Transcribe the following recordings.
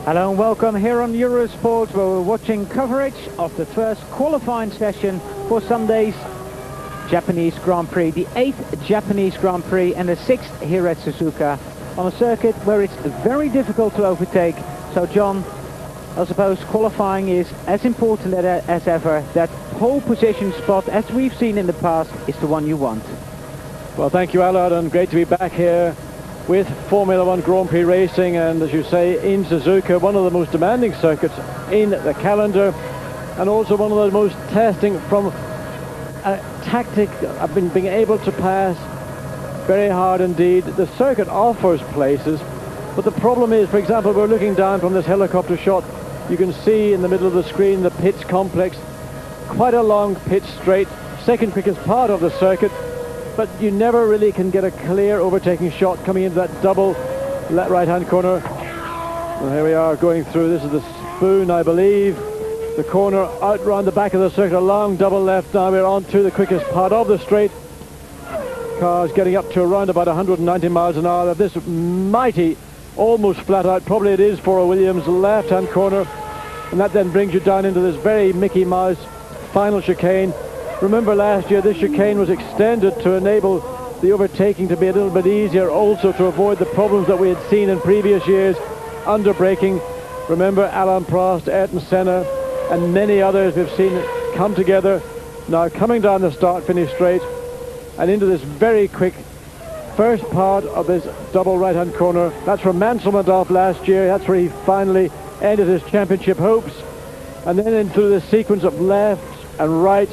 Hello and welcome here on Eurosport, where we're watching coverage of the first qualifying session for Sunday's Japanese Grand Prix, the 8th Japanese Grand Prix and the 6th here at Suzuka, on a circuit where it's very difficult to overtake. So John, I suppose qualifying is as important as ever. That pole position spot, as we've seen in the past, is the one you want. Well, thank you, Allard, and great to be back here with Formula One Grand Prix racing, and as you say, in Suzuka, one of the most demanding circuits in the calendar, and also one of the most testing from a tactic. I've been being able to pass very hard indeed. The circuit offers places, but the problem is, for example, we're looking down from this helicopter shot. You can see in the middle of the screen the pits complex, quite a long pit straight, second quickest part of the circuit, but you never really can get a clear overtaking shot coming into that double right-hand corner. And here we are going through. This is the spoon, I believe. The corner out round the back of the circuit, a long double left. Now we're on to the quickest part of the straight. Cars getting up to around about 190 miles an hour of this mighty, almost flat out, probably it is for a Williams, left-hand corner. And that then brings you down into this very Mickey Mouse final chicane. Remember last year this chicane was extended to enable the overtaking to be a little bit easier, also to avoid the problems that we had seen in previous years, under braking. Remember Alain Prost, Ayrton Senna and many others we've seen come together, now coming down the start-finish straight and into this very quick first part of this double right-hand corner. That's where Mansell went off last year. That's where he finally ended his championship hopes. And then into the sequence of left and right,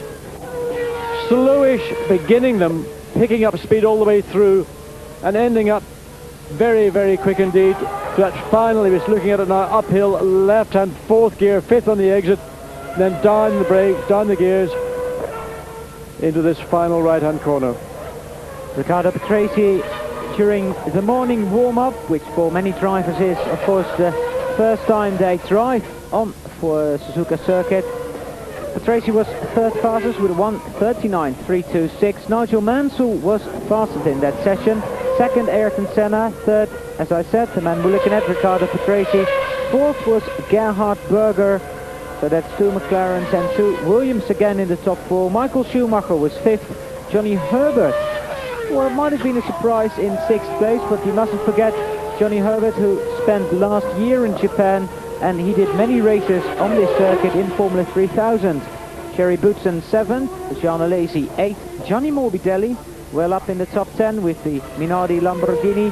slowish beginning them, picking up speed all the way through and ending up very, very quick indeed. So that's finally, we're looking at it now, uphill, left-hand, fourth gear, fifth on the exit, then down the brake, down the gears, into this final right-hand corner. Riccardo Patrese during the morning warm-up, which for many drivers is, of course, the first time they drive on for Suzuka circuit. Patrese was third fastest with a 1:39.326. Nigel Mansell was fastest in that session. Second, Ayrton Senna. Third, as I said, the man we're looking at, Riccardo Patrese. Fourth was Gerhard Berger. So that's two McLarens and two Williams again in the top four. Michael Schumacher was fifth. Johnny Herbert, well, it might have been a surprise in sixth place, but you mustn't forget Johnny Herbert, who spent last year in Japan, and he did many races on this circuit in Formula 3000. Jerry Boutsen 7th, Jean Alesi 8th, Gianni Morbidelli well up in the top 10 with the Minardi Lamborghini.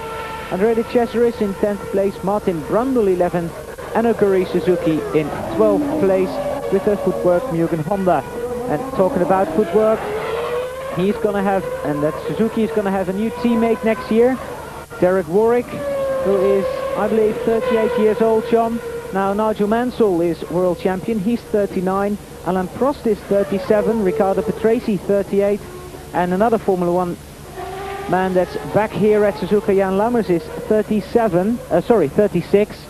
Andrea De Cesaris in 10th place, Martin Brundle 11th, and Oguri Suzuki in 12th place with the footwork Mugen Honda. And talking about footwork, he's going to have, and that Suzuki is going to have a new teammate next year, Derek Warwick, who is, I believe, 38 years old, John. Now Nigel Mansell is world champion, he's 39, Alain Prost is 37, Riccardo Patrese 38, and another Formula One man that's back here at Suzuka, Jan Lammers, is 36.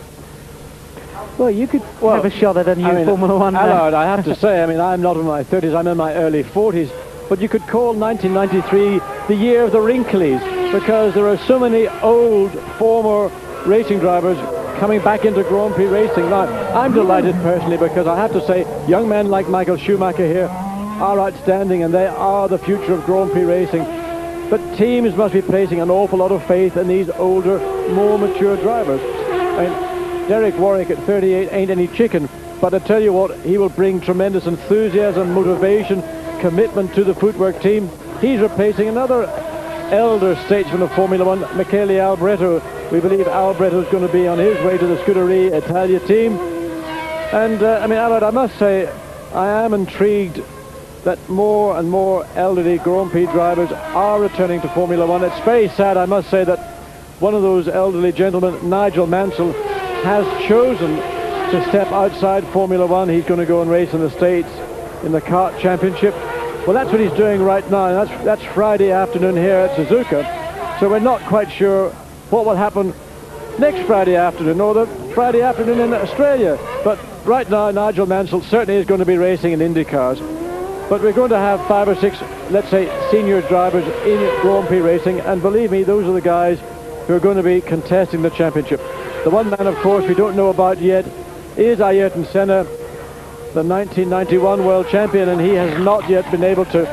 Well, you could have a shot at a new Formula One man. Allard, I have to say, I'm not in my 30s, I'm in my early 40s, but you could call 1993 the year of the wrinklies, because there are so many old former racing drivers coming back into Grand Prix racing. Now, I'm delighted personally, because I have to say, young men like Michael Schumacher here are outstanding, and they are the future of Grand Prix racing. But teams must be placing an awful lot of faith in these older, more mature drivers. Derek Warwick at 38 ain't any chicken, but I tell you what, he will bring tremendous enthusiasm, motivation, commitment to the footwork team. He's replacing another elder statesman of Formula One, Michele Albretto. We believe Albretto is going to be on his way to the Scuderia Italia team. And Allard, I must say, I am intrigued that more and more elderly Grand Prix drivers are returning to Formula One. It's very sad, I must say, that one of those elderly gentlemen, Nigel Mansell, has chosen to step outside Formula One. He's going to go and race in the States in the kart championship. Well, that's what he's doing right now. That's Friday afternoon here at Suzuka. So we're not quite sure what will happen next Friday afternoon or the Friday afternoon in Australia. But right now, Nigel Mansell certainly is going to be racing in Indy cars. But we're going to have 5 or 6, let's say, senior drivers in Grand Prix racing. And believe me, those are the guys who are going to be contesting the championship. The one man, of course, we don't know about yet is Ayrton Senna, the 1991 world champion, and he has not yet been able to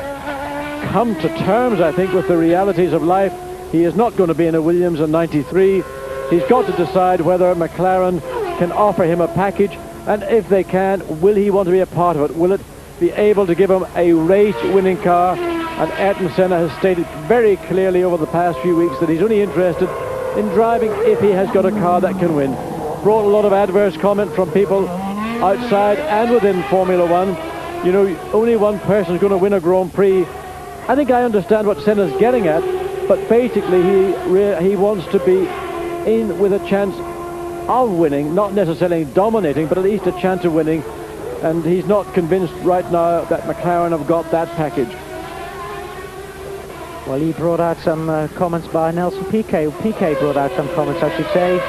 come to terms, I think, with the realities of life. He is not going to be in a Williams in 93. He's got to decide whether McLaren can offer him a package, and if they can, will he want to be a part of it? Will it be able to give him a race-winning car? And Ayrton Senna has stated very clearly over the past few weeks that he's only interested in driving if he has got a car that can win. Brought a lot of adverse comment from people outside and within Formula One. You know, only one person is going to win a Grand Prix. I think I understand what Senna's getting at, but basically he wants to be in with a chance of winning, not necessarily dominating, but at least a chance of winning, and he's not convinced right now that McLaren have got that package. Well, he brought out some comments by Nelson Piquet. Piquet brought out some comments, I should say,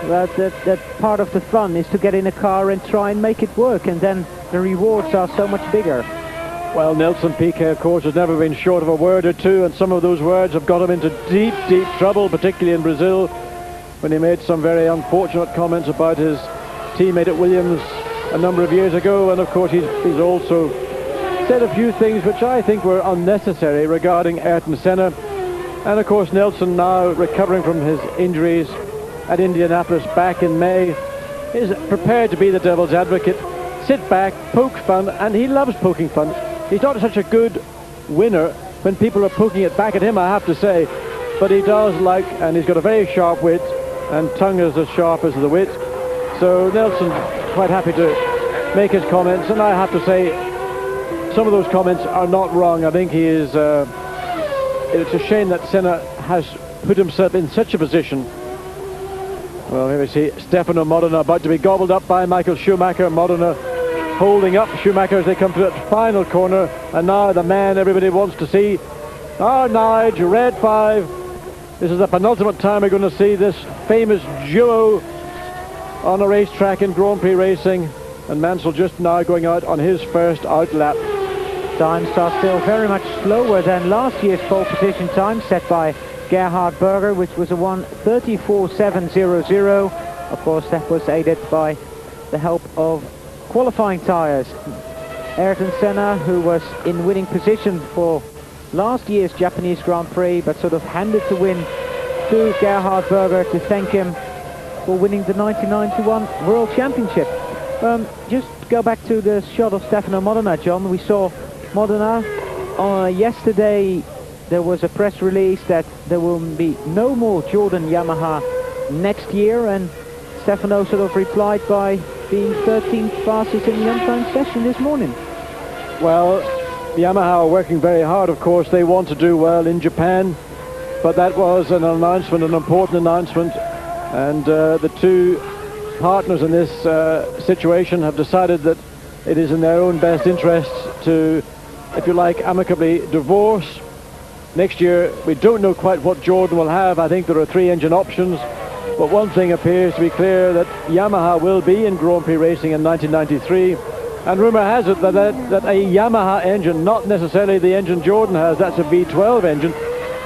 that part of the fun is to get in a car and try and make it work, and then the rewards are so much bigger. Well, Nelson Piquet, of course, has never been short of a word or two, and some of those words have got him into deep, deep trouble, particularly in Brazil, when he made some very unfortunate comments about his teammate at Williams a number of years ago. And of course he's also said a few things which I think were unnecessary regarding Ayrton Senna. And of course Nelson, now recovering from his injuries at Indianapolis back in May, is prepared to be the devil's advocate, sit back, poke fun, and he loves poking fun. He's not such a good winner when people are poking it back at him, I have to say, but he does like, and he's got a very sharp wit, and tongue is as sharp as the wit. So Nelson's quite happy to make his comments, and I have to say some of those comments are not wrong. I think he is it's a shame that Senna has put himself in such a position. Well, here we see Stefano Modena about to be gobbled up by Michael Schumacher. Modena holding up Schumacher as they come to that final corner, and now the man everybody wants to see, Nigel, red 5. This is the penultimate time we're going to see this famous duo on a racetrack in Grand Prix racing, and Mansell just now going out on his first out lap. Times are still very much slower than last year's pole position time set by Gerhard Berger, which was a 1:34.700. Of course, that was aided by the help of qualifying tyres. Ayrton Senna, who was in winning position for last year's Japanese Grand Prix, but sort of handed the win to Gerhard Berger to thank him for winning the 1991 World Championship. Just go back to the shot of Stefano Modena, John. We saw Modena yesterday. There was a press release that there will be no more Jordan Yamaha next year, and Stefano sort of replied by being 13th fastest in the untimed session this morning. Well, Yamaha are working very hard, of course. They want to do well in Japan, but that was an announcement, an important announcement, and the two partners in this situation have decided that it is in their own best interests to, if you like, amicably divorce. Next year, we don't know quite what Jordan will have. I think there are 3 engine options, but one thing appears to be clear, that Yamaha will be in Grand Prix racing in 1993. And rumour has it that a Yamaha engine, not necessarily the engine Jordan has, that's a V12 engine,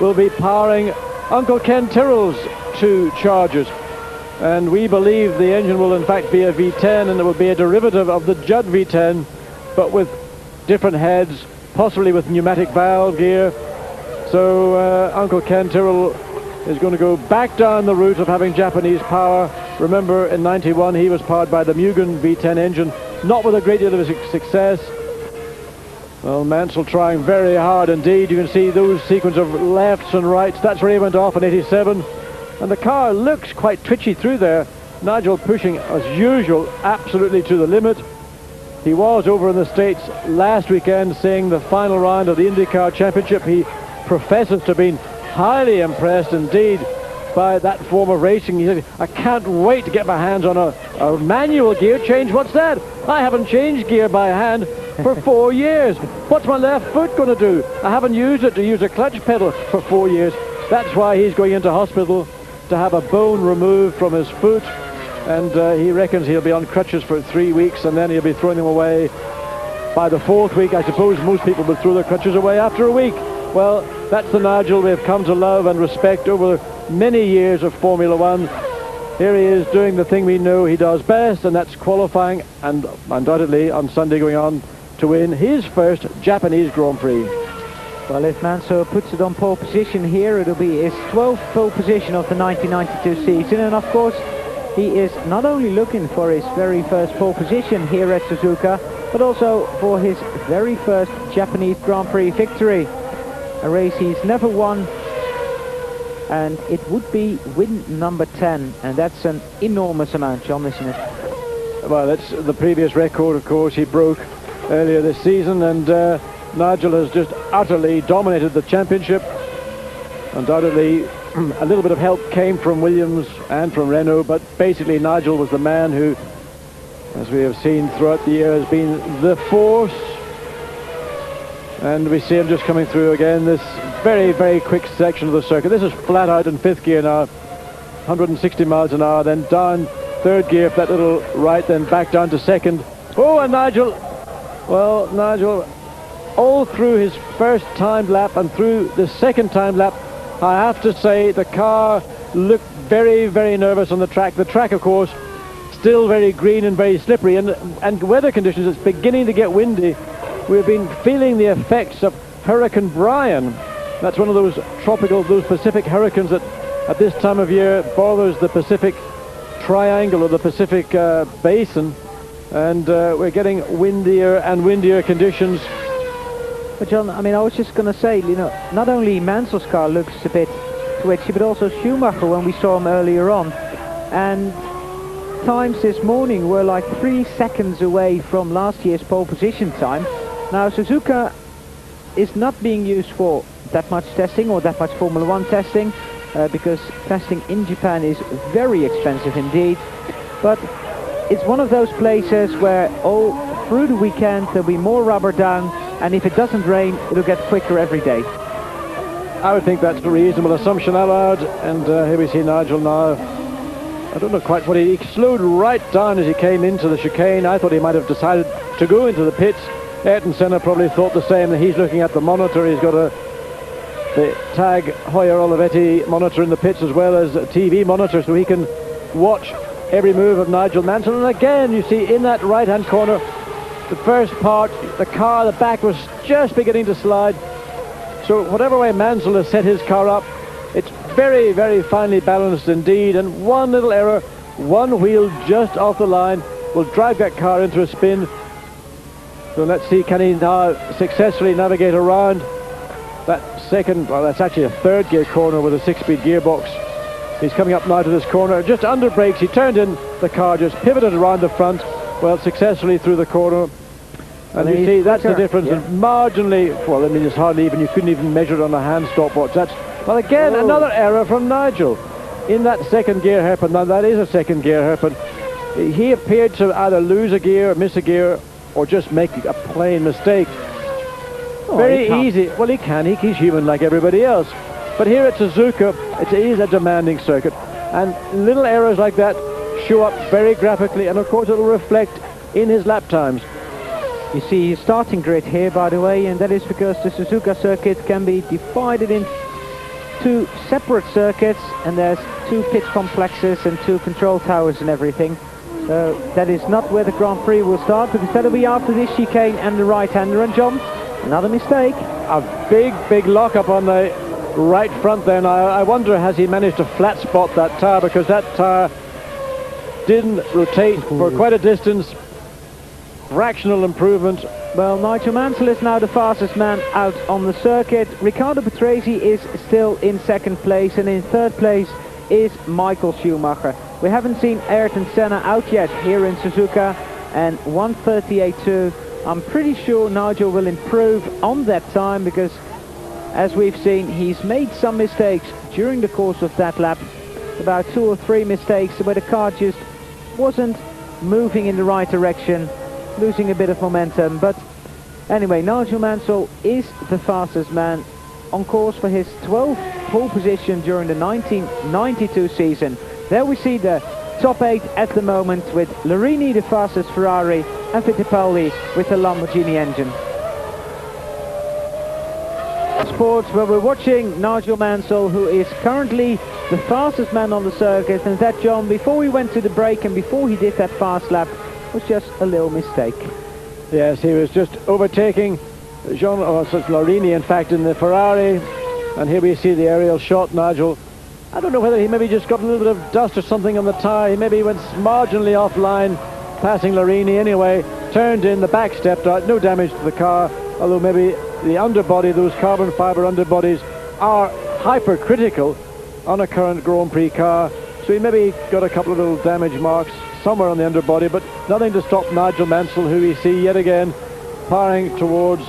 will be powering Uncle Ken Tyrrell's 2 Chargers. And we believe the engine will in fact be a V10, and it will be a derivative of the Judd V10, but with different heads, possibly with pneumatic valve gear. So Uncle Ken Tyrrell is going to go back down the route of having Japanese power. Remember, in 91 he was powered by the Mugen V10 engine, not with a great deal of success. Well, Mansell trying very hard indeed. You can see those sequence of lefts and rights. That's where he went off in 87. And the car looks quite twitchy through there. Nigel pushing, as usual, absolutely to the limit. He was over in the States last weekend seeing the final round of the IndyCar Championship. He professes to have been highly impressed indeed by that form of racing. He said, I can't wait to get my hands on a manual gear change. What's that? I haven't changed gear by hand for 4 years. What's my left foot going to do? I haven't used it to use a clutch pedal for 4 years. That's why he's going into hospital to have a bone removed from his foot, and he reckons he'll be on crutches for 3 weeks, and then he'll be throwing them away by the 4th week. I suppose most people will throw their crutches away after a week. Well, that's the Nigel we've come to love and respect over many years of Formula One. Here he is doing the thing we know he does best, and that's qualifying, and undoubtedly on Sunday going on to win his first Japanese Grand Prix. Well, if Mansell puts it on pole position here, it'll be his 12th pole position of the 1992 season, and of course he is not only looking for his very first pole position here at Suzuka, but also for his very first Japanese Grand Prix victory. A race he's never won, and it would be win number 10, and that's an enormous amount, John, isn't it? Well, that's the previous record, of course, he broke earlier this season, and Nigel has just utterly dominated the championship. Undoubtedly, a little bit of help came from Williams and from Renault, but basically Nigel was the man who, as we have seen throughout the year, has been the force. And we see him just coming through again, this very, very quick section of the circuit. This is flat out in 5th gear now, 160 miles an hour, then down 3rd gear for that little right, then back down to 2nd. Oh, and Nigel, well, Nigel, all through his first timed lap and through the second timed lap, I have to say the car looked very, very nervous on the track. The track, of course, still very green and very slippery, and weather conditions, it's beginning to get windy. We've been feeling the effects of Hurricane Brian. That's one of those Pacific hurricanes that at this time of year bothers the Pacific Triangle or the Pacific Basin, and we're getting windier and windier conditions. But John, I mean, I was just going to say, you know, not only Mansell's car looks a bit twitchy, but also Schumacher when we saw him earlier on. And times this morning were like 3 seconds away from last year's pole position time. Now, Suzuka is not being used for that much testing or that much Formula One testing, because testing in Japan is very expensive indeed. But it's one of those places where all through the weekend there'll be more rubber down, and if it doesn't rain, it'll get quicker every day. I would think that's a reasonable assumption, Allard. And here we see Nigel now. I don't know quite what he slowed right down as he came into the chicane. I thought he might have decided to go into the pits. Ayrton Senna probably thought the same. He's looking at the monitor. He's got the Tag Heuer Olivetti monitor in the pits as well as a TV monitor, so he can watch every move of Nigel Mansell. And again, you see in that right-hand corner, the first part, the car, the back was just beginning to slide. So whatever way Mansell has set his car up, it's very, very finely balanced indeed. And one little error, one wheel just off the line, will drive that car into a spin. So let's see, can he now successfully navigate around that second, well, that's actually a 3rd gear corner with a 6-speed gearbox. He's coming up now to this corner, just under brakes. He turned in, the car just pivoted around the front, well, successfully through the corner. And you see, that's the difference. Yeah. And marginally, well, I mean, it's hardly even, you couldn't even measure it on a hand stopwatch. That's, well, again, another error from Nigel in that 2nd gear hairpin. Now, that is a 2nd gear hairpin. He appeared to either lose a gear, miss a gear, or just make a plain mistake. Very easy. Well, he can. He's human like everybody else. But here at Suzuka, it is a demanding circuit. And little errors like that show up very graphically, and of course it'll reflect in his lap times. You see his starting grid here, by the way, and that is because the Suzuka circuit can be divided into 2 separate circuits, and there's 2 pit complexes and 2 control towers and everything. So that is not where the Grand Prix will start, because that'll be after this chicane and the right-hander. And John, another mistake. A big, big lock-up on the right front there. Now, I wonder, has he managed to flat spot that tire, because that tire didn't rotate for quite a distance. Fractional improvement. Well, Nigel Mansell is now the fastest man out on the circuit. Riccardo Patrese is still in 2nd place, and in 3rd place is Michael Schumacher. We haven't seen Ayrton Senna out yet here in Suzuka, and 1:38.2. I'm pretty sure Nigel will improve on that time, because as we've seen, he's made some mistakes during the course of that lap. About 2 or 3 mistakes where the car just wasn't moving in the right direction, losing a bit of momentum. But anyway, Nigel Mansell is the fastest man, on course for his 12th pole position during the 1992 season. There we see the top 8 at the moment, with Larini the fastest Ferrari and Fittipaldi with the Lamborghini engine. Sports, where we're watching Nigel Mansell, who is currently the fastest man on the circuit, and that, John, before we went to the break and before he did that fast lap, was just a little mistake. Yes, he was just overtaking Larini, in fact, in the Ferrari, and here we see the aerial shot. Nigel, I don't know whether he maybe just got a little bit of dust or something on the tyre. He maybe went marginally offline, passing Larini anyway, turned in, the back stepped out, no damage to the car, although maybe the underbody, those carbon fibre underbodies, are hypercritical on a current Grand Prix car, so he maybe got a couple of little damage marks somewhere on the underbody, but nothing to stop Nigel Mansell, who we see yet again powering towards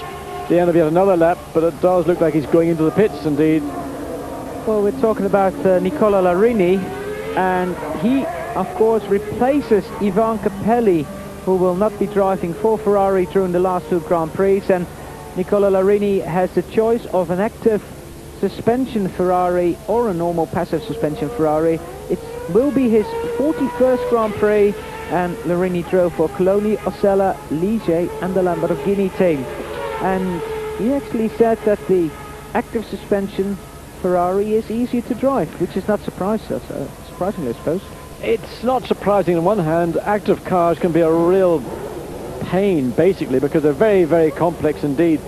the end of yet another lap, but it does look like he's going into the pits indeed. Well, we're talking about Nicola Larini, and he, of course, replaces Ivan Capelli, who will not be driving for Ferrari during the last two Grand Prix, and Nicola Larini has the choice of an active suspension Ferrari or a normal passive suspension Ferrari. It will be his 41st Grand Prix, and Larini drove for Coloni, Osella, Ligier and the Lamborghini team. And he actually said that the active suspension Ferrari is easier to drive, which is not surprising, I suppose. It's not surprising on one hand. Active cars can be a real pain, basically, because they're very, very complex indeed.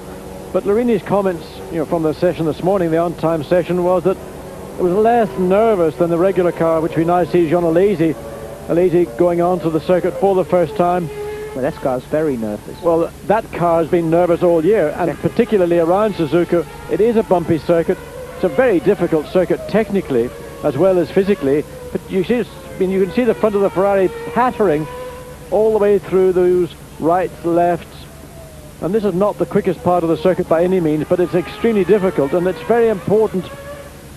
But Larini's comments, from the session this morning, the on-time session, was that it was less nervous than the regular car, which we now see Jean Alesi going on to the circuit for the first time. Well, that car's very nervous. Well, that car has been nervous all year, and particularly around Suzuka. It is a bumpy circuit. It's a very difficult circuit technically as well as physically. But you can see the front of the Ferrari pattering all the way through those rights, lefts. And this is not the quickest part of the circuit by any means, but it's extremely difficult, and it's very important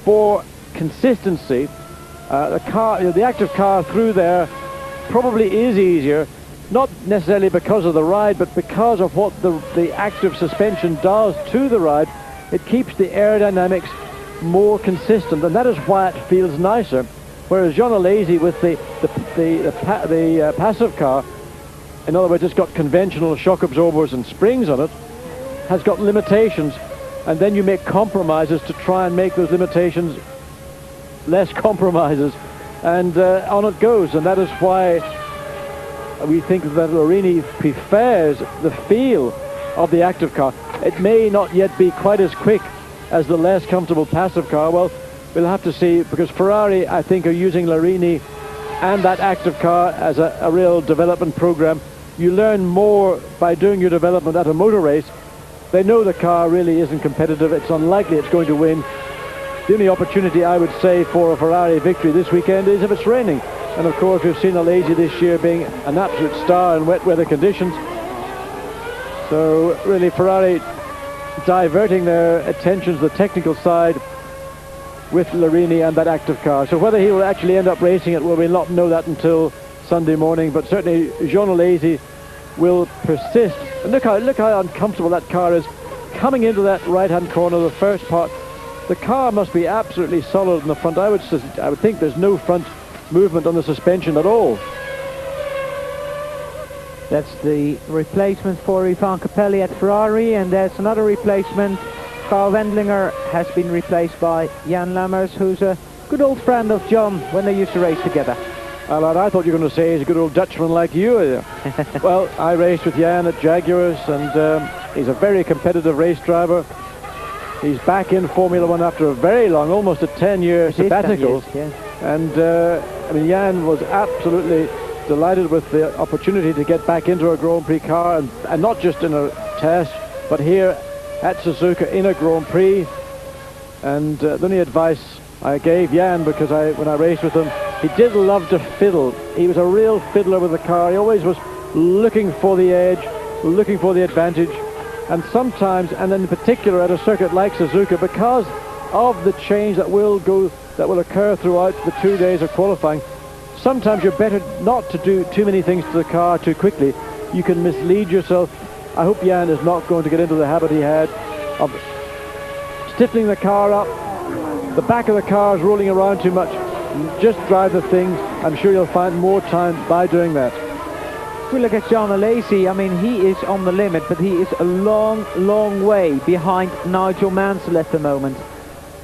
for consistency. The active car through there probably is easier, not necessarily because of the ride, but because of what the active suspension does to the ride. It keeps the aerodynamics more consistent, and that is why it feels nicer. Whereas Jean Alesi with the passive car, in other words, it's got conventional shock absorbers and springs on it, has got limitations, and then you make compromises to try and make those limitations less compromises, and on it goes. And that is why we think that Larini prefers the feel of the active car. It may not yet be quite as quick as the less comfortable passive car. Well, we'll have to see, because Ferrari, I think, are using Larini and that active car as a real development program. You learn more by doing your development at a motor race. They know the car really isn't competitive. It's unlikely it's going to win. The only opportunity, I would say, for a Ferrari victory this weekend is if it's raining. And of course, we've seen Alesi this year being an absolute star in wet weather conditions. So really, Ferrari diverting their attention to the technical side with Larini and that active car. So whether he will actually end up racing it, well, we'll not know that until Sunday morning. But certainly Jean Alesi will persist. And look how uncomfortable that car is coming into that right-hand corner, the first part. The car must be absolutely solid in the front. I would think there's no front movement on the suspension at all. That's the replacement for Ivan Capelli at Ferrari, and there's another replacement. Carl Wendlinger has been replaced by Jan Lammers, who's a good old friend of John when they used to race together. Well, I thought you were going to say he's a good old Dutchman like you. Well, I raced with Jan at Jaguars, and he's a very competitive race driver. He's back in Formula One after a very long, almost a 10-year sabbatical. 10 years, yeah. And Jan was absolutely delighted with the opportunity to get back into a Grand Prix car, and not just in a test, but here at Suzuka in a Grand Prix. And the only advice I gave Jan, because when I raced with him, he did love to fiddle. He was a real fiddler with the car. He always was looking for the edge, looking for the advantage. And sometimes, and in particular at a circuit like Suzuka, because of the change that will occur throughout the 2 days of qualifying, sometimes you're better not to do too many things to the car too quickly. You can mislead yourself. I hope Jan is not going to get into the habit he had of stiffening the car up. The back of the car is rolling around too much. Just drive the thing. I'm sure you'll find more time by doing that. we look at John Alesi, I mean, he is on the limit, but he is a long, long way behind Nigel Mansell at the moment.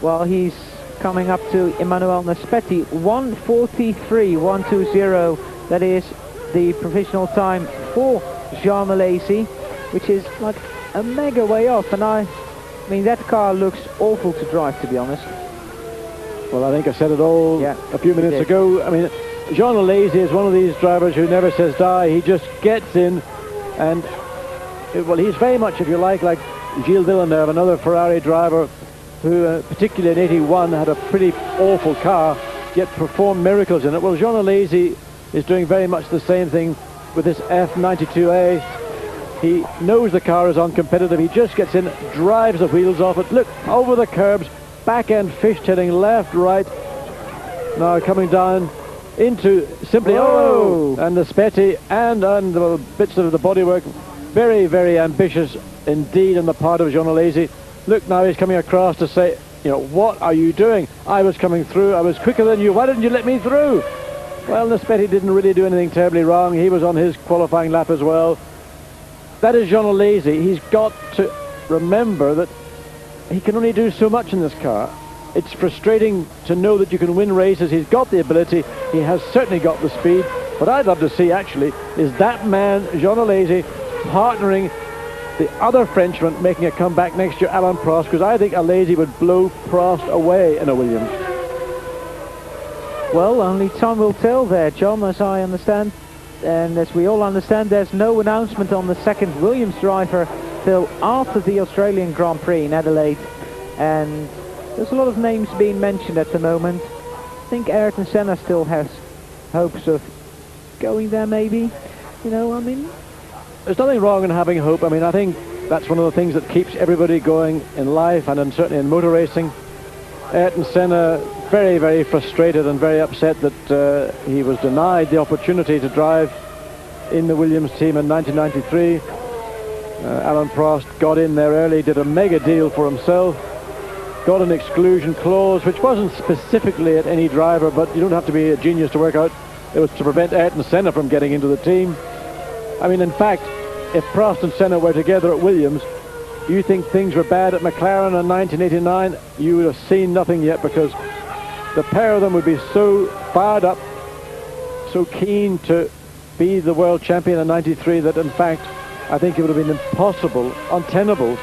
While he's coming up to Emmanuel Naspetti, 1:43.120. That is the provisional time for Jean Alesi, which is like a mega way off. And I mean, that car looks awful to drive, to be honest. Well, I think I said it all a few minutes ago. I mean, Jean Alesi is one of these drivers who never says die. He just gets in, and well, he's very much, if you like Gilles Villeneuve, another Ferrari driver who, particularly in '81, had a pretty awful car, yet performed miracles in it. Well, Jean Alesi is doing very much the same thing with this F92A. He knows the car is uncompetitive. He just gets in, drives the wheels off it. Look, over the curbs, back end fishtailing left, right. Now coming down into simply, and the Naspetti and the bits of the bodywork. Very, very ambitious indeed on the part of Jean Alesi. Look, now he's coming across to say, you know, what are you doing? I was coming through, I was quicker than you, why didn't you let me through? Well, Naspetti didn't really do anything terribly wrong. He was on his qualifying lap as well. That is Jean Alesi. He's got to remember that he can only do so much in this car. It's frustrating to know that you can win races. He's got the ability. He has certainly got the speed. What I'd love to see, actually, is that man, Jean Alesi, partnering the other Frenchman making a comeback next year, Alain Prost, because I think Alesi would blow Prost away in a Williams. Well, only time will tell there, John, as I understand. And as we all understand, there's no announcement on the second Williams driver till after the Australian Grand Prix in Adelaide. And there's a lot of names being mentioned at the moment. I think Ayrton Senna still has hopes of going there, maybe. You know, I mean, there's nothing wrong in having hope. I mean, I think that's one of the things that keeps everybody going in life, and certainly in motor racing. Ayrton Senna, very, very frustrated and very upset that he was denied the opportunity to drive in the Williams team in 1993. Alain Prost got in there early, did a mega deal for himself, got an exclusion clause, which wasn't specifically at any driver, but you don't have to be a genius to work out. It was to prevent Ayrton Senna from getting into the team. I mean, in fact, if Prost and Senna were together at Williams, you think things were bad at McLaren in 1989, you would have seen nothing yet, because the pair of them would be so fired up, so keen to be the world champion in 93 that, in fact, I think it would have been impossible, untenable,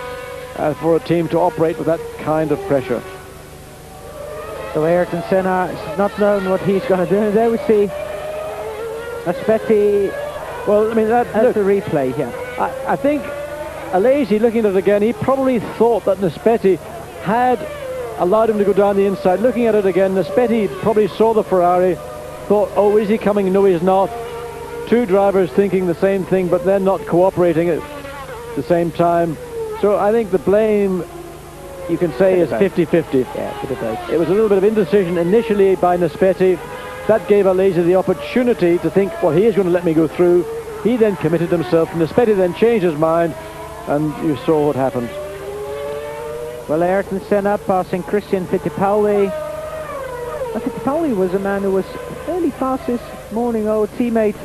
for a team to operate with that kind of pressure. So Ayrton Senna is not known what he's going to do. There we see Naspetti. Well, I mean, that's the replay here. I think Alesi, looking at it again, he probably thought that Naspetti had allowed him to go down the inside. Looking at it again, Naspetti probably saw the Ferrari, thought, oh, is he coming? No, he's not. Two drivers thinking the same thing, but then not cooperating at the same time. So I think the blame, you can say, is 50-50. Yeah, it was a little bit of indecision initially by Naspetti. That gave Alesi the opportunity to think, well, he is going to let me go through. He then committed himself. Naspetti then changed his mind, and you saw what happened. Well, Ayrton Senna passing Christian Fittipaldi. Fittipaldi was a man who was fairly fast this morning. Our teammate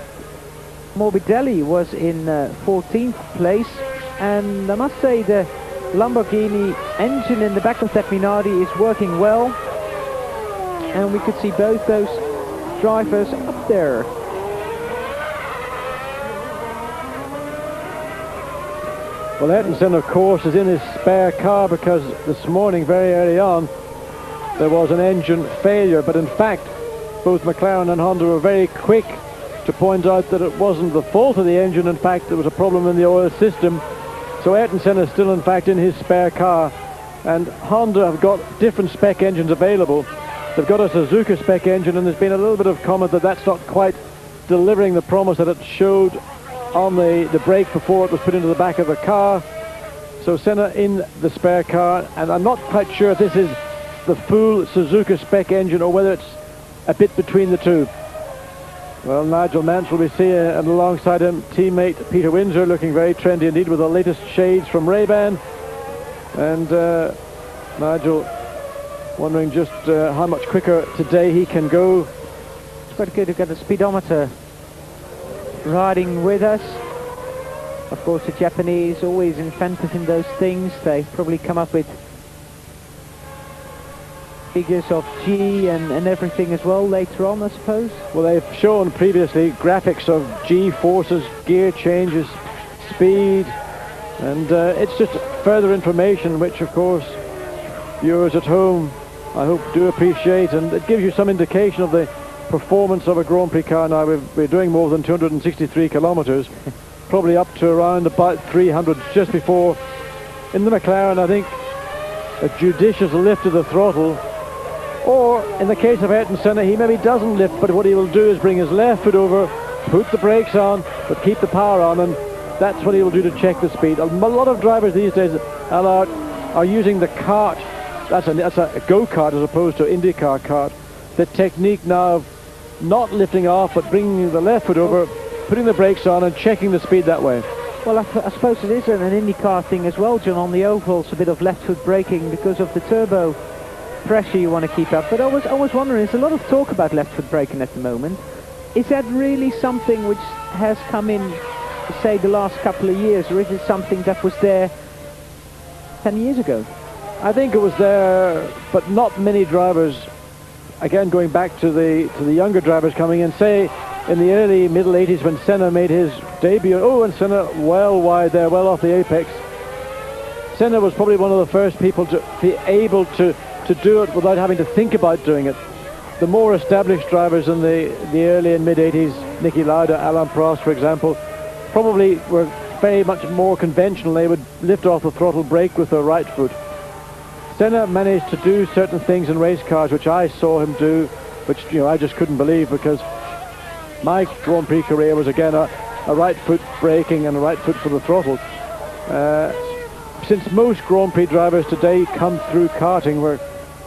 Morbidelli was in 14th place. And I must say the Lamborghini engine in the back of that Minardi is working well. And we could see both those drivers up there. Well, Ayrton Senna, of course, is in his spare car because this morning, very early on, there was an engine failure. But in fact, both McLaren and Honda were very quick to point out that it wasn't the fault of the engine. In fact, there was a problem in the oil system. So Ayrton Senna is still, in fact, in his spare car. And Honda have got different spec engines available. They've got a Suzuka spec engine, and there's been a little bit of comment that that's not quite delivering the promise that it showed on the brake before it was put into the back of the car. So Senna in the spare car, and I'm not quite sure if this is the full Suzuka spec engine or whether it's a bit between the two. Well, Nigel Mansell we see, and alongside him teammate Peter Windsor, looking very trendy indeed with the latest shades from Ray-Ban. And Nigel wondering just how much quicker today he can go. It's quite good to get a speedometer riding with us. Of course, the Japanese always inventive in those things. They probably come up with figures of G and everything as well later on, I suppose. Well, they've shown previously graphics of G forces, gear changes, speed, and it's just further information which, of course, viewers at home, I hope, do appreciate, and it gives you some indication of the performance of a Grand Prix car. Now, we're doing more than 263 kilometers, probably up to around about 300 just before. In the McLaren, I think a judicious lift of the throttle, or in the case of Ayrton Senna, he maybe doesn't lift, but what he will do is bring his left foot over, put the brakes on, but keep the power on, and that's what he will do to check the speed. A lot of drivers these days are using the kart. That's a go-kart as opposed to an IndyCar kart. The technique now of not lifting off, but bringing the left foot over, putting the brakes on, and checking the speed that way. Well, I suppose it is an IndyCar thing as well, John. On the ovals, a bit of left foot braking because of the turbo pressure you want to keep up. But I was wondering, there's a lot of talk about left foot braking at the moment. Is that really something which has come in, say, the last couple of years, or is it something that was there 10 years ago? I think it was there, but not many drivers. Again, going back to the younger drivers coming in, say in the early middle 80s when Senna made his debut. Oh, and Senna well wide there, well off the apex. Senna was probably one of the first people to be able to do it without having to think about doing it. The more established drivers in the early and mid 80s, Niki Lauda, Alain Prost, for example, probably were very much more conventional. They would lift off the throttle, brake with their right foot. Senna managed to do certain things in race cars which I saw him do, which I just couldn't believe, because my Grand Prix career was again a right foot braking and a right foot for the throttle. Since most Grand Prix drivers today come through karting, where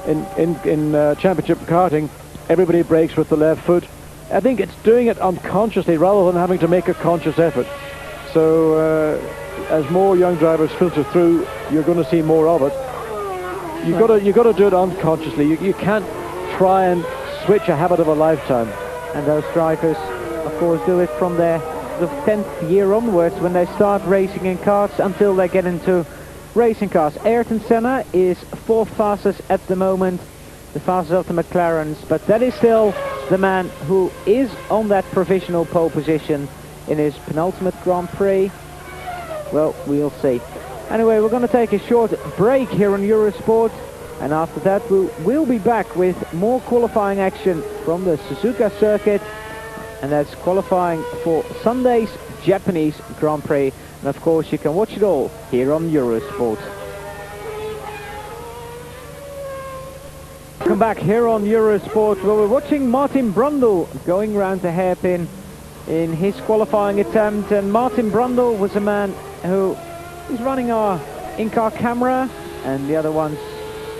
in championship karting everybody brakes with the left foot, I think it's doing it unconsciously rather than having to make a conscious effort. So as more young drivers filter through, you're going to see more of it. You've got to do it unconsciously. You can't try and switch a habit of a lifetime. And those drivers, of course, do it from their 10th year onwards when they start racing in karts until they get into racing cars. Ayrton Senna is 4th fastest at the moment, the fastest of the McLarens, but that is still the man who is on that provisional pole position in his penultimate Grand Prix. Well, we'll see. Anyway, we're going to take a short break here on Eurosport, and after that we'll be back with more qualifying action from the Suzuka circuit, and that's qualifying for Sunday's Japanese Grand Prix. And of course you can watch it all here on Eurosport. Welcome back here on Eurosport, where we're watching Martin Brundle going round the hairpin in his qualifying attempt. And Martin Brundle was a man who is running our in-car camera, and the other one's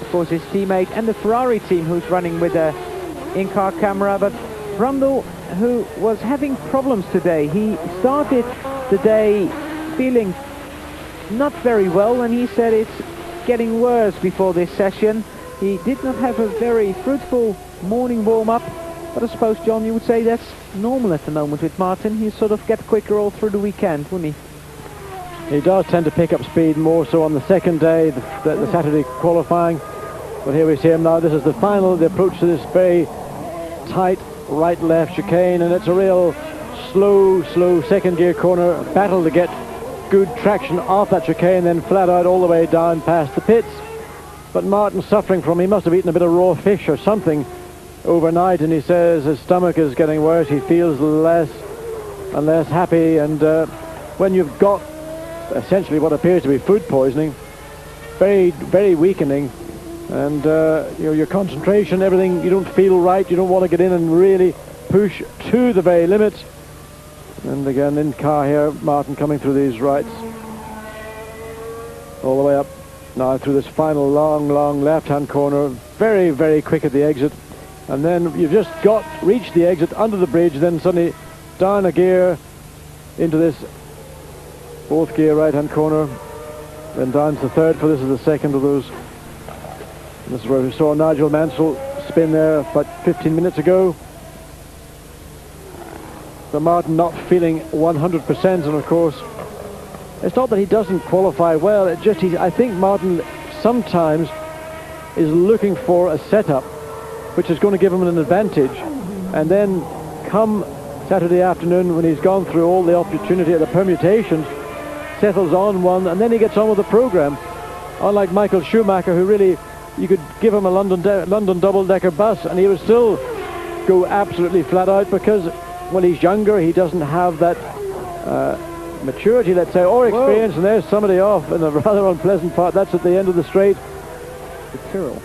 of course his teammate and the Ferrari team who's running with a in-car camera. But Brundle, who was having problems today, he started the day feeling not very well, and he said it's getting worse before this session. He did not have a very fruitful morning warm-up, but I suppose, John, you would say that's normal at the moment with Martin. He sort of get quicker all through the weekend, wouldn't he? He does tend to pick up speed more so on the second day, the Saturday qualifying. But here we see him now. This is the approach to this very tight right-left chicane, and it's a real slow second gear corner battle to get good traction off that chicane, then flat out all the way down past the pits. But Martin's suffering from, he must have eaten a bit of raw fish or something overnight, and he says his stomach is getting worse. He feels less and less happy, and when you've got essentially what appears to be food poisoning, very weakening, and your concentration, everything, you don't feel right, you don't want to get in and really push to the very limits. And again, in car here, Martin coming through these rights all the way up now through this final long left-hand corner, very quick at the exit, and then you've just reached the exit under the bridge, then suddenly down a gear into this 4th gear right-hand corner, then down to the 3rd, for this is the second of those. And this is where we saw Nigel Mansell spin there about 15 minutes ago. but Martin not feeling 100%, and of course, it's not that he doesn't qualify well, it's just I think Martin sometimes is looking for a setup which is going to give him an advantage, and then come Saturday afternoon when he's gone through all the opportunity of the permutations, settles on one, and then he gets on with the program. Unlike Michael Schumacher, who really, you could give him a London double-decker bus and he would still go absolutely flat out, because when he's younger he doesn't have that maturity, let's say, or experience. Whoa. And there's somebody off in a rather unpleasant part. That's at the end of the straight. The Tyrrell.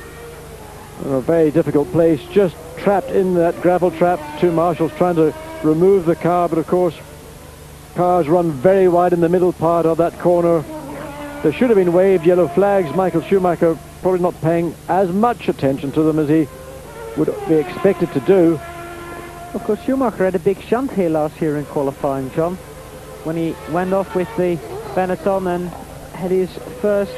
In a very difficult place, just trapped in that gravel trap. Two marshals trying to remove the car, but of course cars run very wide in the middle part of that corner. There should have been waved yellow flags. Michael Schumacher probably not paying as much attention to them as he would be expected to do. Of course, Schumacher had a big shunt here last year in qualifying, John, when he went off with the Benetton and had his first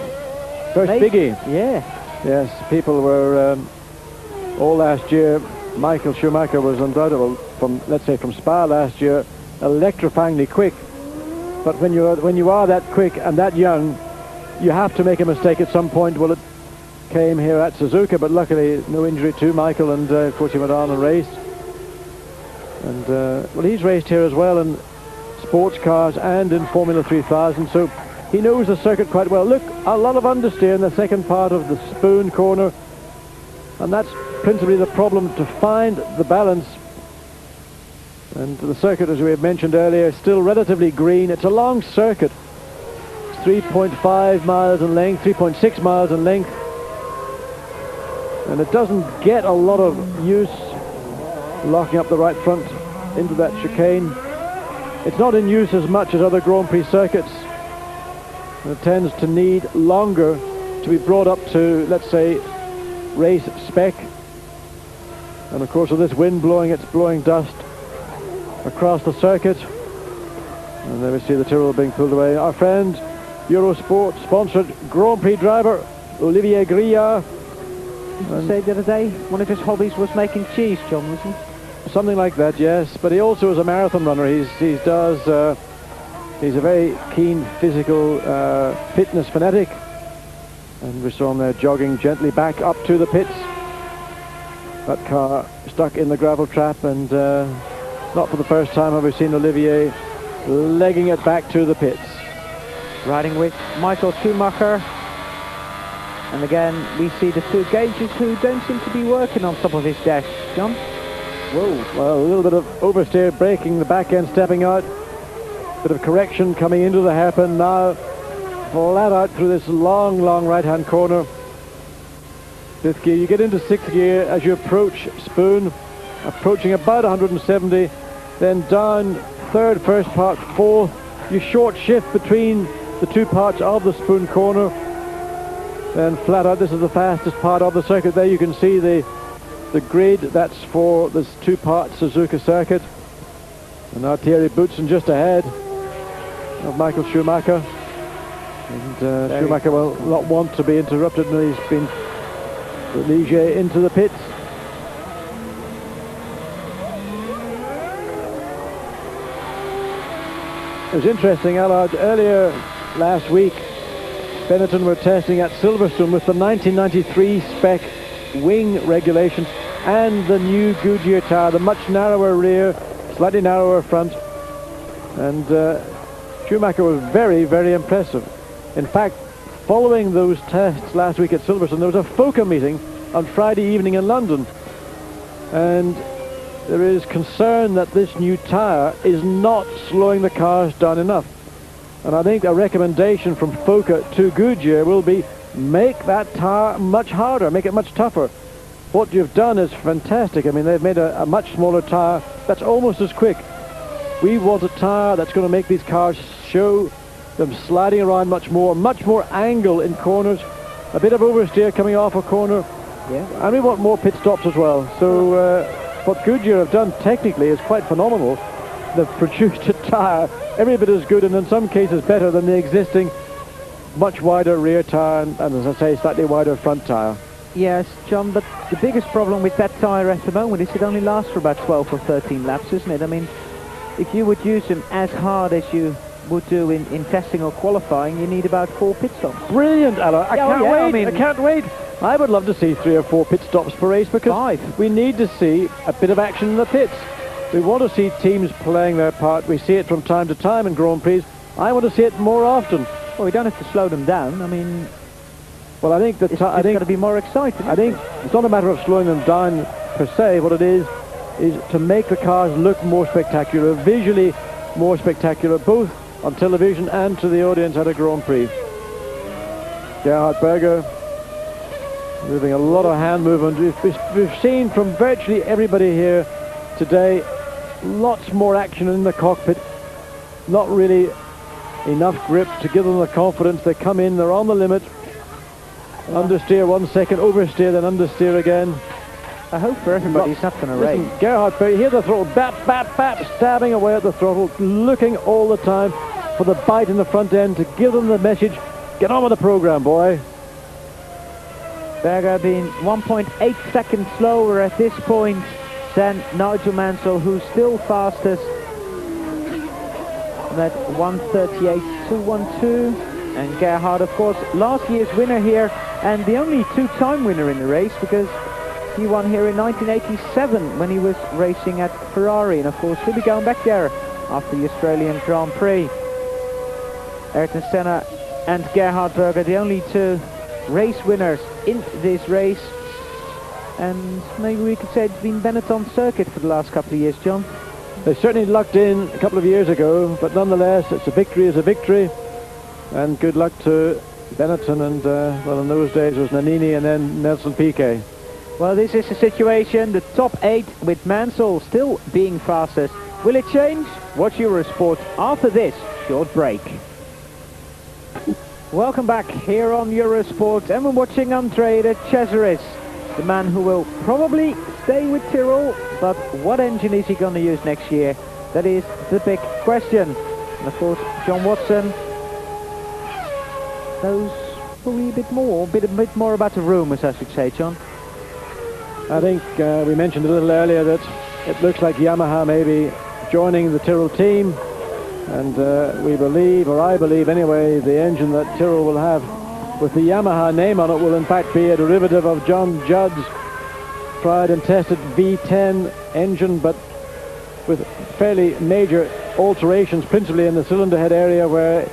biggie. Yeah. Yes, people were all last year. Michael Schumacher was undoubtedly, from, let's say, from Spa last year, electrifyingly quick. But when you are that quick and that young, you have to make a mistake at some point. Well, it came here at Suzuka, but luckily no injury to Michael, and of course he went on and raced. And well, he's raced here as well in sports cars and in Formula 3000, so he knows the circuit quite well. Look, a lot of understeer in the second part of the spoon corner, and that's principally the problem, to find the balance. And the circuit, as we have mentioned earlier, is still relatively green. It's a long circuit. It's 3.5 miles in length, 3.6 miles in length, and it doesn't get a lot of use locking up the right front into that chicane. It's not in use as much as other Grand Prix circuits, and it tends to need longer to be brought up to, let's say, race spec. And of course, with this wind blowing, it's blowing dust across the circuit. And there we see the Tyrrell being pulled away. Our friend Eurosport sponsored Grand Prix driver Olivier Grillard. Did you say the other day one of his hobbies was making cheese, John, wasn't it? Something like that, yes. But he also is a marathon runner. He's a very keen physical fitness fanatic. And we saw him there jogging gently back up to the pits. That car stuck in the gravel trap, and not for the first time have we seen Olivier legging it back to the pits. Riding with Michael Schumacher. And again, we see the two gauges who don't seem to be working on top of his dash, John. Whoa, well, a little bit of oversteer, braking, the back end stepping out. Bit of correction coming into the hairpin now. Flat out through this long, long right-hand corner. Fifth gear, you get into sixth gear as you approach spoon, approaching about 170, then down third, first part, fourth. You short shift between the two parts of the spoon corner. Then flat out, this is the fastest part of the circuit. There you can see the grid. That's for this two-part Suzuka circuit. And now Thierry Boutsen just ahead of Michael Schumacher. And Schumacher will not want to be interrupted, and he's been Ligier into the pits. It was interesting, Allard, earlier last week Benetton were testing at Silverstone with the 1993 spec wing regulations and the new Goodyear tire, the much narrower rear, slightly narrower front, and Schumacher was very, very impressive. In fact, following those tests last week at Silverstone, there was a FOCA meeting on Friday evening in London, and there is concern that this new tire is not slowing the cars down enough. And I think a recommendation from FOCA to Goodyear will be, make that tire much harder, make it much tougher. What you've done is fantastic. I mean, they've made a much smaller tire that's almost as quick. We want a tire that's going to make these cars show them sliding around much more angle in corners, a bit of oversteer coming off a corner, yeah. And we want more pit stops as well. So what Goodyear have done technically is quite phenomenal. They've produced a tire every bit as good, and in some cases better, than the existing much wider rear tire and as I say, slightly wider front tire. Yes, John, but the biggest problem with that tire at the moment is it only lasts for about 12 or 13 laps, isn't it? I mean, if you would use them as hard as you would do in testing or qualifying, you need about 4 pit stops. Brilliant, Alan. I can't wait. I mean, I can't wait. I would love to see 3 or 4 pit stops per race, because 5. we need to see a bit of action in the pits. We want to see teams playing their part. We see it from time to time in Grand Prix. I want to see it more often. Well, we don't have to slow them down. I mean, well, I think that it's got to be more exciting. I think it's not a matter of slowing them down per se. What it is to make the cars look more spectacular, visually more spectacular, both on television and to the audience at a Grand Prix. Gerhard Berger moving a lot of hand movement. We've seen from virtually everybody here today lots more action in the cockpit. Not really enough grip to give them the confidence. They come in, they're on the limit. Understeer 1 second, oversteer, then understeer again. I hope for everybody it's not going to rain. Gerhard Berger, hear the throttle, bap, bap, bap, stabbing away at the throttle, looking all the time for the bite in the front end to give them the message, get on with the program, boy. Berger being 1.8 seconds slower at this point than Nigel Mansell, who's still fastest at 1:38.212. And Gerhard, of course, last year's winner here, and the only 2-time winner in the race, because he won here in 1987 when he was racing at Ferrari, and of course he'll be going back there after the Australian Grand Prix. Ayrton Senna and Gerhard Berger, the only 2 race winners in this race, and maybe we could say it's been Benetton circuit for the last couple of years, John. They certainly lucked in a couple of years ago, but nonetheless, it's a victory is a victory, and good luck to Benetton and, well, in those days it was Nannini and then Nelson Piquet. Well, this is the situation, the top 8 with Mansell still being fastest. Will it change? Watch Eurosport after this short break. Welcome back here on Eurosport, and we're watching Andrea de Cesaris, the man who will probably stay with Tyrrell, but what engine is he going to use next year? That is the big question. And of course, John Watson knows probably a bit more about the rumours, I should say, John. I think we mentioned a little earlier that it looks like Yamaha may be joining the Tyrrell team, and we believe, or I believe anyway, the engine that Tyrrell will have with the Yamaha name on it will in fact be a derivative of John Judd's tried and tested V10 engine, but with fairly major alterations, principally in the cylinder head area, where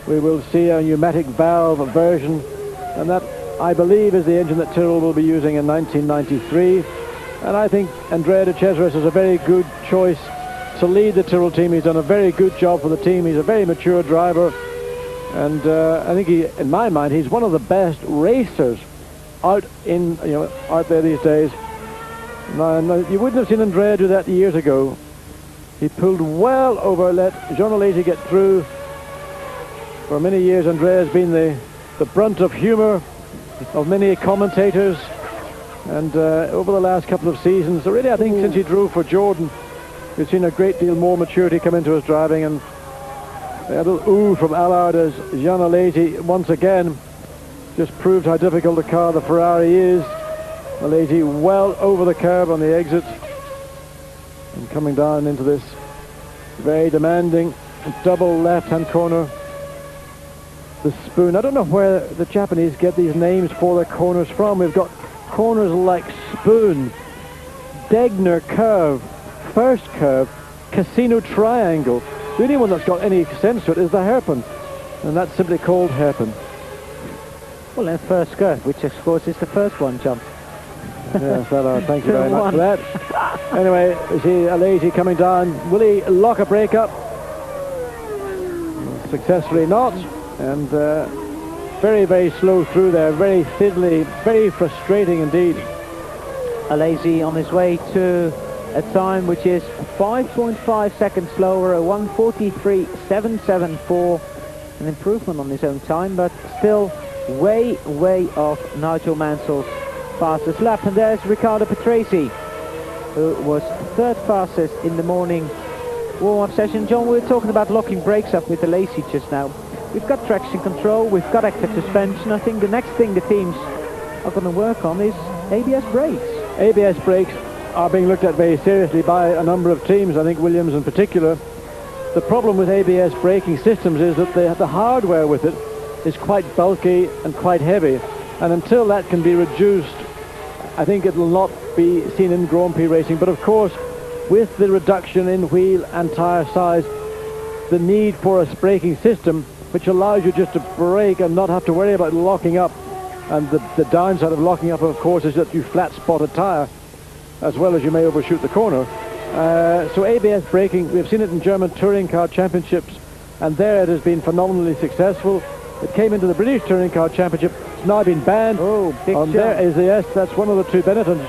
we will see a pneumatic valve version, and that, I believe, is the engine that Tyrrell will be using in 1993. And I think Andrea de Cesaris is a very good choice to lead the Tyrrell team. He's done a very good job for the team. He's a very mature driver, and I think in my mind, he's one of the best racers out there these days. Now, you wouldn't have seen Andrea do that years ago. He pulled well over, let Jean Alesi get through. For many years, Andrea has been the brunt of humour of many commentators, and over the last couple of seasons, really I think since he drove for Jordan, we've seen a great deal more maturity come into his driving, and a little ooh from Allard as Jean Alesi once again just proved how difficult a car the Ferrari is. Alesi well over the curb on the exit and coming down into this very demanding double left-hand corner. The spoon. I don't know where the Japanese get these names for their corners from. We've got corners like Spoon, Degner Curve, First Curve, Casino Triangle. The only one that's got any sense to it is the hairpin, and that's simply called hairpin. Well, then First Curve, which of course is the first one, John. Yes, thank you very much for that. Anyway, we see Alesi coming down. Will he lock a break up? Successfully not. And very, very slow through there, very fiddly, very frustrating indeed. Alesi on his way to a time which is 5.5 seconds slower, a 1:43.774, an improvement on his own time, but still way, way off Nigel Mansell's fastest lap. And there's Riccardo Patrese, who was 3rd fastest in the morning warm-up session. John, we were talking about locking brakes up with Alesi just now. We've got traction control, we've got active suspension. I think the next thing the teams are going to work on is ABS brakes. ABS brakes are being looked at very seriously by a number of teams, I think Williams in particular. The problem with ABS braking systems is that the hardware with it is quite bulky and quite heavy, and until that can be reduced, I think it will not be seen in Grand Prix racing. But of course, with the reduction in wheel and tyre size, the need for a braking system which allows you just to brake and not have to worry about locking up. And the downside of locking up, of course, is that you flat spot a tyre as well as you may overshoot the corner. So ABS braking, we've seen it in German touring car championships, and there it has been phenomenally successful. It came into the British touring car championship. It's now been banned. Oh, big jump. There is the yes, that's one of the two Benettons,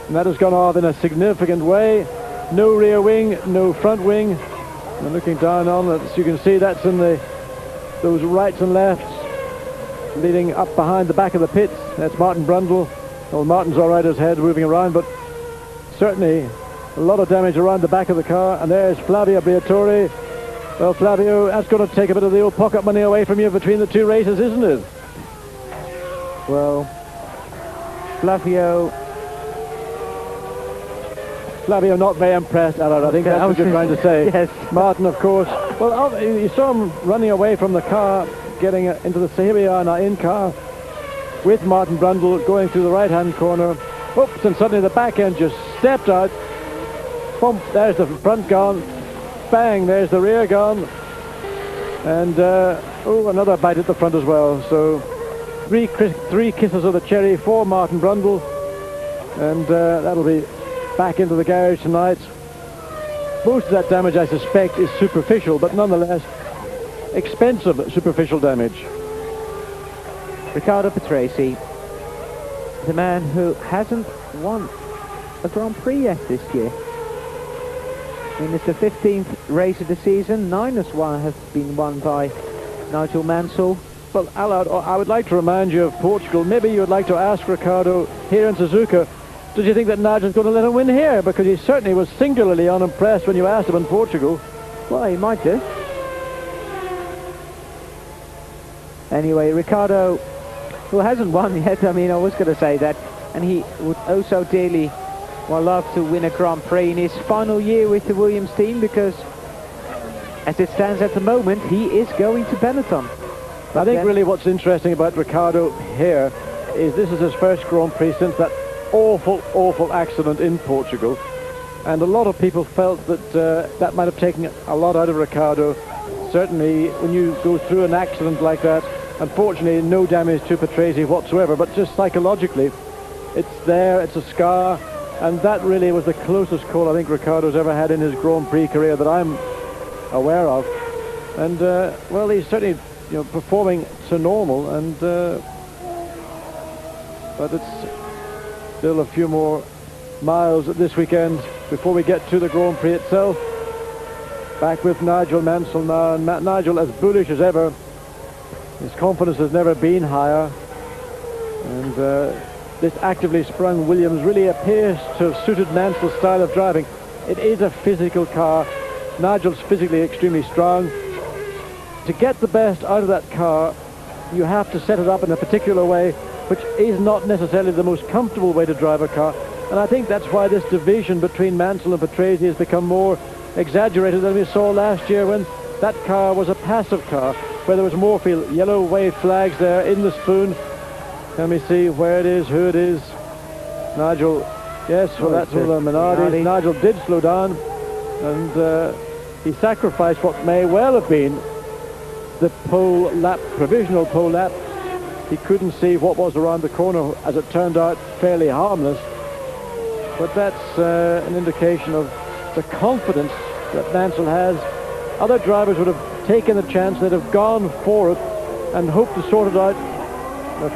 and that has gone off in a significant way. No rear wing, no front wing. And looking down on it, as you can see, that's in those rights and lefts leading up behind the back of the pits. That's Martin Brundle. Well, Martin's all right, his head moving around, but certainly a lot of damage around the back of the car. And there's Flavio Briatore. Well, Flavio, that's going to take a bit of the old pocket money away from you between the two races, isn't it? Well, Flavio not very impressed, Allard. I think that's what you're trying to say. Yes. Martin, of course. Well, you saw him running away from the car, getting into the here we are now in car with Martin Brundle going through the right-hand corner. Oops, and suddenly the back end just stepped out. Bump, there's the front gone. Bang, there's the rear gone. And, another bite at the front as well. So, three kisses of the cherry for Martin Brundle. And that'll be back into the garage tonight. Most of that damage, I suspect, is superficial, but nonetheless expensive superficial damage. Riccardo Patrese, the man who hasn't won a Grand Prix yet this year. I mean, it's the 15th race of the season. 9-1 has been won by Nigel Mansell. Well, Allard, I would like to remind you of Portugal. Maybe you would like to ask Riccardo here in Suzuka, does he think that Nigel's going to let him win here? Because he certainly was singularly unimpressed when you asked him in Portugal. Well, he might do. Anyway, Riccardo, who hasn't won yet, I mean, I was going to say that, and he would also dearly love to win a Grand Prix in his final year with the Williams team, because as it stands at the moment, he is going to Benetton. I think really what's interesting about Riccardo here is this is his first Grand Prix since that awful accident in Portugal, and a lot of people felt that that might have taken a lot out of Riccardo. Certainly when you go through an accident like that, unfortunately no damage to Patrese whatsoever, but just psychologically it's there, it's a scar, and that really was the closest call I think Riccardo's ever had in his Grand Prix career that I'm aware of. And well, he's certainly performing to normal, and but it's still a few more miles this weekend before we get to the Grand Prix itself. Back with Nigel Mansell now, and Nigel as bullish as ever. His confidence has never been higher, and this actively sprung Williams really appears to have suited Mansell's style of driving. It is a physical car. Nigel's physically extremely strong. To get the best out of that car, you have to set it up in a particular way, which is not necessarily the most comfortable way to drive a car. And I think that's why this division between Mansell and Patrese has become more exaggerated than we saw last year, when that car was a passive car, where there was more yellow wave flags there in the spoon. Let me see where it is, who it is. Nigel, yes, well, that's one of the Minardi. Nigel did slow down, and he sacrificed what may well have been the pole lap, provisional pole lap. He couldn't see what was around the corner, as it turned out fairly harmless. But that's an indication of the confidence that Mansell has. Other drivers would have taken the chance, they'd have gone for it and hoped to sort it out.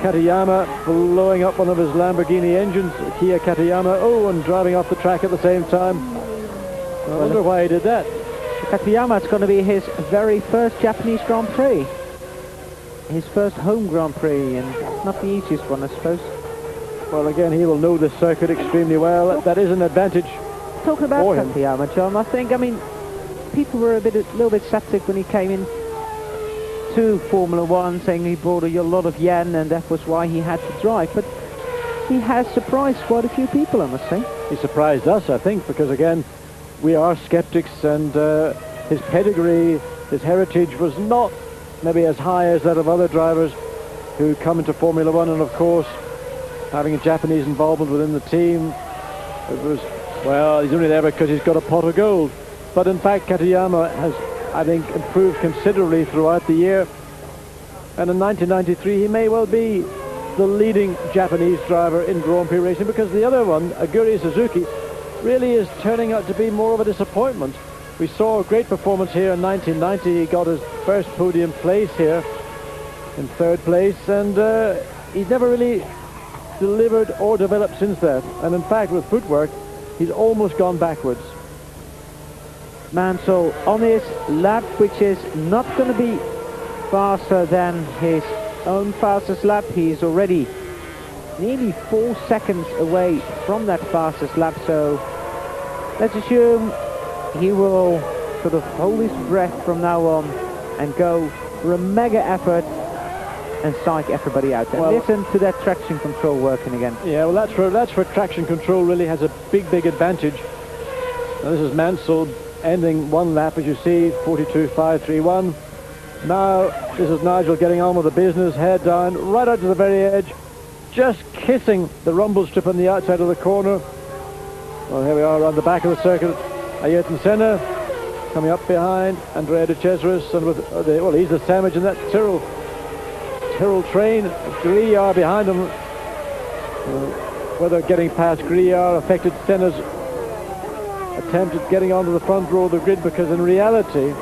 Katayama blowing up one of his Lamborghini engines, Kia Katayama, and driving off the track at the same time. I wonder why he did that. Katayama, it's going to be his very first Japanese Grand Prix. His first home Grand Prix, and not the easiest one, I suppose. Well, again, he will know the circuit extremely well. That is an advantage. Talking about Katayama, John, I mean, people were a little bit skeptic when he came in to Formula One, saying he brought a lot of yen and that was why he had to drive. But he has surprised quite a few people, I must say. He surprised us, I think, because again, we are skeptics, and his pedigree, his heritage was not maybe as high as that of other drivers who come into Formula One, and of course, having a Japanese involvement within the team, it was, well, he's only there because he's got a pot of gold. But in fact, Katayama has, I think, improved considerably throughout the year. And in 1993, he may well be the leading Japanese driver in Grand Prix racing, because the other one, Aguri Suzuki, really is turning out to be more of a disappointment. We saw a great performance here in 1990. He got his first podium place here in third place, and he's never really delivered or developed since that. And in fact, with footwork, he's almost gone backwards. Mansell on his lap, which is not going to be faster than his own fastest lap. He's already nearly 4 seconds away from that fastest lap, so let's assume he will sort of hold his breath from now on and go for a mega effort and psych everybody out. And well, listen to that traction control working again. Yeah, well, that's where traction control really has a big advantage. Now, this is Mansell ending one lap, as you see, 42.531. Now this is Nigel getting on with the business, head down, right out to the very edge, just kissing the rumble strip on the outside of the corner. Well, here we are on the back of the circuit. Ayrton Senna coming up behind Andrea de Cesaris, and with well, he's the sandwich in that Tyrrell train. Grillard behind him. Whether getting past Grillard affected Senna's attempt at getting onto the front row of the grid, because in reality,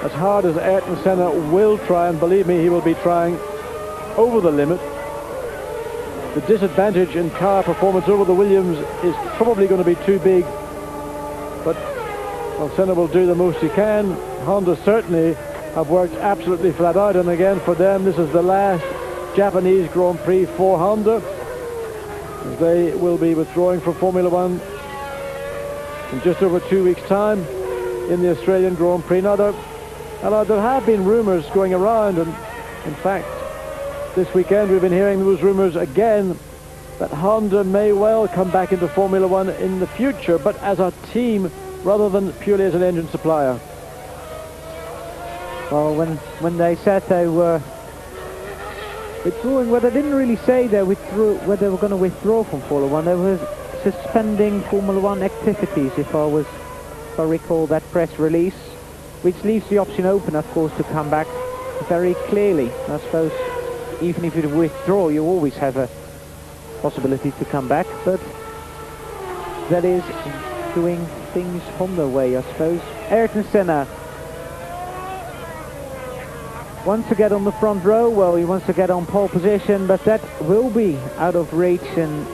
as hard as Ayrton Senna will try, and believe me, he will be trying over the limit, the disadvantage in car performance over the Williams is probably going to be too big. But well, Senna will do the most he can. Honda certainly have worked absolutely flat out, and again for them this is the last Japanese Grand Prix for Honda, as they will be withdrawing from Formula One in just over 2 weeks' time in the Australian Grand Prix. Now there have been rumours going around, and in fact this weekend we've been hearing those rumours again, that Honda may well come back into Formula One in the future, but as a team rather than purely as an engine supplier. Well, when they said they were withdrawing, well, they didn't really say they withdrew, whether they were going to withdraw from Formula One. They were suspending Formula One activities, if I recall that press release, which leaves the option open, of course, to come back very clearly. I suppose even if you withdraw, you always have a possibility to come back, but that is doing things Honda way, I suppose. Ayrton Senna wants to get on the front row. Well, he wants to get on pole position, but that will be out of reach, and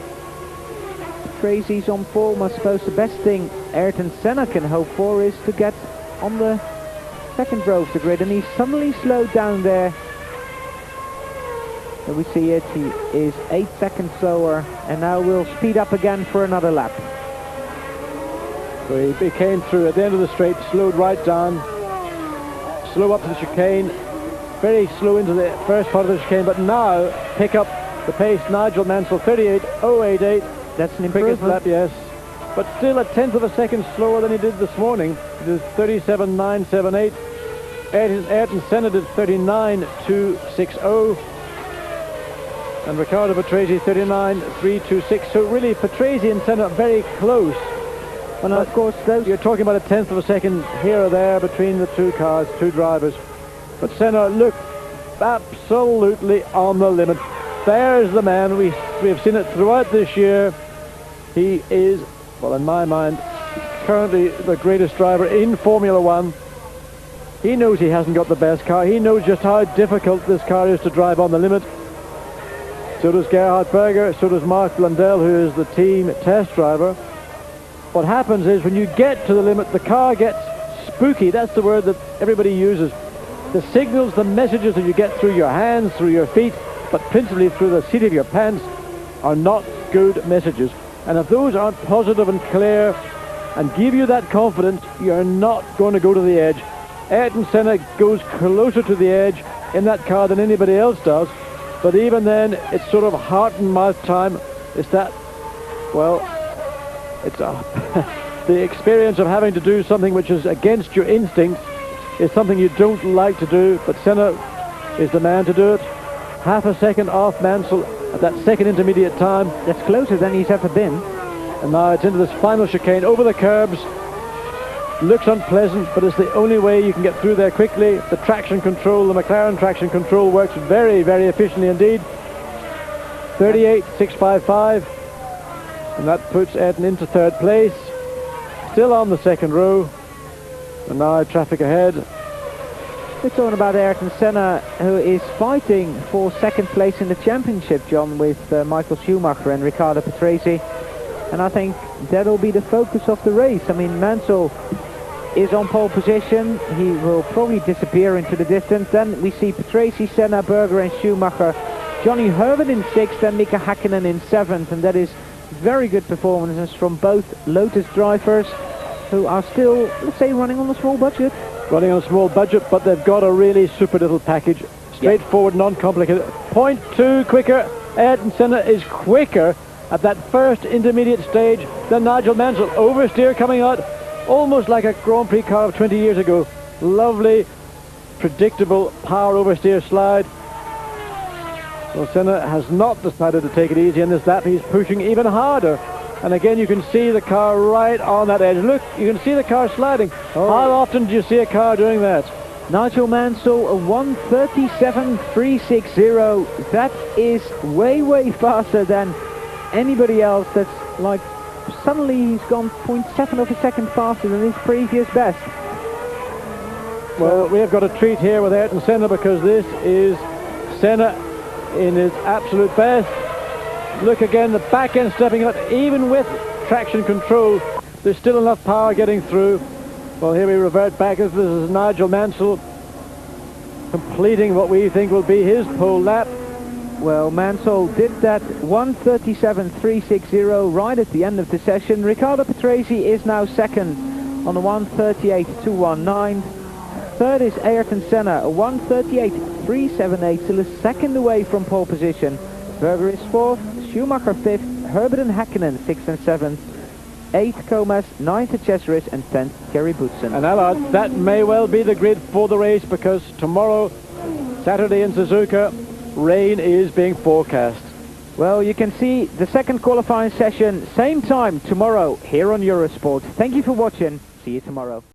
Patrese on form. I suppose the best thing Ayrton Senna can hope for is to get on the second row of the grid, and he suddenly slowed down there. And we see it, he is 8 seconds slower, and now we'll speed up again for another lap. So he came through at the end of the straight, slowed right down, slow up to the chicane, very slow into the first part of the chicane, but now pick up the pace. Nigel Mansell 38.088. That's an improvement. Biggest lap, yes, but still a tenth of a second slower than he did this morning. It is 37.978. Ayrton Senna did 39.260. And Riccardo Patrese 39.326. So really Patrese and Senna very close. And of course you're talking about a tenth of a second here or there between the two cars, two drivers. But Senna looked absolutely on the limit. There's the man. We have seen it throughout this year. He is, well, in my mind, currently the greatest driver in Formula One. He knows he hasn't got the best car. He knows just how difficult this car is to drive on the limit. So does Gerhard Berger, so does Mark Blundell, who is the team test driver. What happens is when you get to the limit, the car gets spooky. That's the word that everybody uses. The signals, the messages that you get through your hands, through your feet, but principally through the seat of your pants, are not good messages. And if those aren't positive and clear and give you that confidence, you're not going to go to the edge. Ayrton Senna goes closer to the edge in that car than anybody else does. But even then, it's sort of heart and mouth time. It's that, well, it's the experience of having to do something which is against your instincts is something you don't like to do, but Senna is the man to do it. Half a second off Mansell at that second intermediate time. That's closer than he's ever been. And now it's into this final chicane, over the curbs. Looks unpleasant, but it's the only way you can get through there quickly. The traction control, the McLaren traction control works very, very efficiently indeed. 38.655. And that puts Ayrton into third place. Still on the second row. And now traffic ahead. We're talking about Ayrton Senna, who is fighting for second place in the championship, John, with Michael Schumacher and Riccardo Patrese. And I think that'll be the focus of the race. I mean, Mansell is on pole position. He will probably disappear into the distance. Then we see Patrese, Senna, Berger and Schumacher. Johnny Herbert in 6th and Mika Häkkinen in 7th. And that is very good performances from both Lotus drivers, who are still, let's say, running on a small budget. Running on a small budget, but they've got a really super little package. Straightforward, non-complicated. 0.2 quicker. Ayrton Senna is quicker at that first intermediate stage than Nigel Mansell. Oversteer coming out almost like a Grand Prix car of 20 years ago. Lovely, predictable power oversteer slide. Well, Senna has not decided to take it easy in this lap. He's pushing even harder. And again, you can see the car right on that edge. Look, you can see the car sliding. Oh. How often do you see a car doing that? Nigel Mansell, a 1:37.360. That is way, way faster than anybody else. That's like, suddenly he's gone 0.7 of a second faster than his previous best. Well, we have got a treat here with Ayrton Senna, because this is Senna in his absolute best. Look again, the back end stepping up, even with traction control. There's still enough power getting through. Well, here we revert back. This is Nigel Mansell completing what we think will be his pole lap. Well, Mansell did that 1:37.360 right at the end of the session. Riccardo Patrese is now second on a 1:38.219. Third is Ayrton Senna, a 1:38.378, still a second away from pole position. Berger is fourth, Schumacher fifth, Herbert and Häkkinen sixth and seventh, eighth Comas, ninth Cheseris, and 10th Kerry Boutsen. And Allard, that may well be the grid for the race, because tomorrow, Saturday in Suzuka, rain is being forecast. Well, you can see the second qualifying session, same time tomorrow here on Eurosport. Thank you for watching. See you tomorrow.